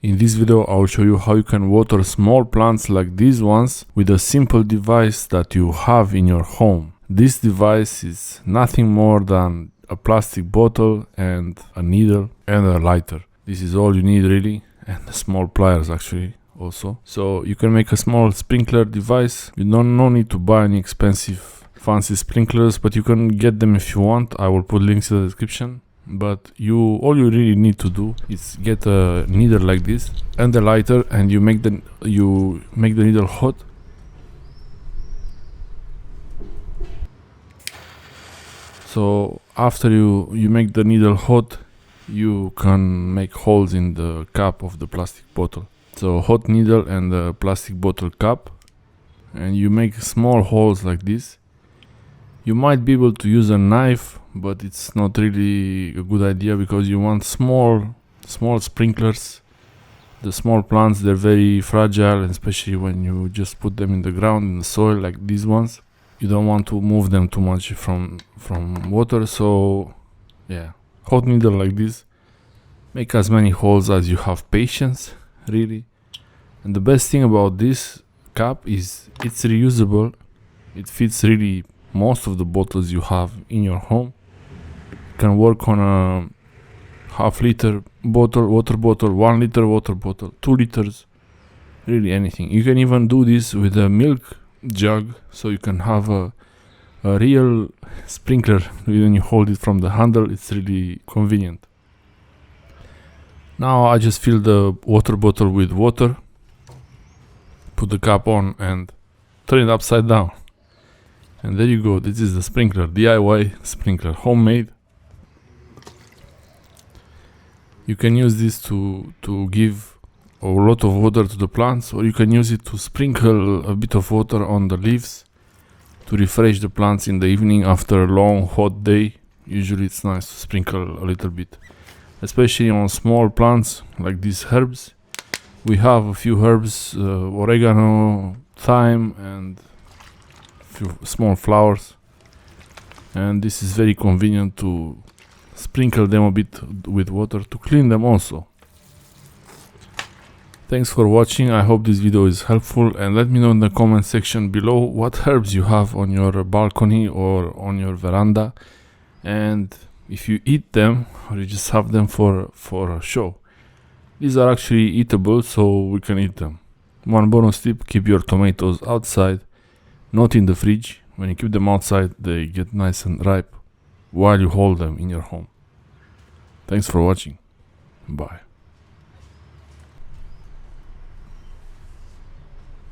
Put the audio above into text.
In this video I will show you how you can water small plants like these ones with a simple device that you have in your home. This device is nothing more than a plastic bottle and a needle and a lighter. This is all you need really, and small pliers actually also. So you can make a small sprinkler device. You don't no need to buy any expensive fancy sprinklers, but you can get them if you want. I will put links in the description. But all you really need to do is get a needle like this and a lighter, and you make the needle hot. So after you make the needle hot, you can make holes in the cap of the plastic bottle. So hot needle and the plastic bottle cap, and you make small holes like this. You might be able to use a knife, but it's not really a good idea because you want small sprinklers. The small plants, they're very fragile, especially when you just put them in the ground, in the soil like these ones. You don't want to move them too much from water, so yeah, hot needle like this. Make as many holes as you have patience, really. And the best thing about this cap is it's reusable. It fits really most of the bottles you have in your home. You can work on a half-liter bottle, water bottle, 1 liter water bottle, 2 liters, really anything. You can even do this with a milk jug, so you can have a real sprinkler. When you hold it from the handle, it's really convenient. Now I just fill the water bottle with water, put the cap on and turn it upside down. And there you go, this is the sprinkler, DIY sprinkler, homemade. You can use this to give a lot of water to the plants, or you can use it to sprinkle a bit of water on the leaves to refresh the plants in the evening after a long hot day. Usually it's nice to sprinkle a little bit, especially on small plants like these herbs. We have a few herbs, oregano, thyme, and few small flowers, and this is very convenient to sprinkle them a bit with water to clean them also. Thanks for watching. I hope this video is helpful, and let me know in the comment section below what herbs you have on your balcony or on your veranda, and if you eat them or you just have them for a show. These are actually eatable, so we can eat them. One bonus tip: keep your tomatoes outside, not in the fridge. When you keep them outside, they get nice and ripe while you hold them in your home. Thanks for watching. Bye.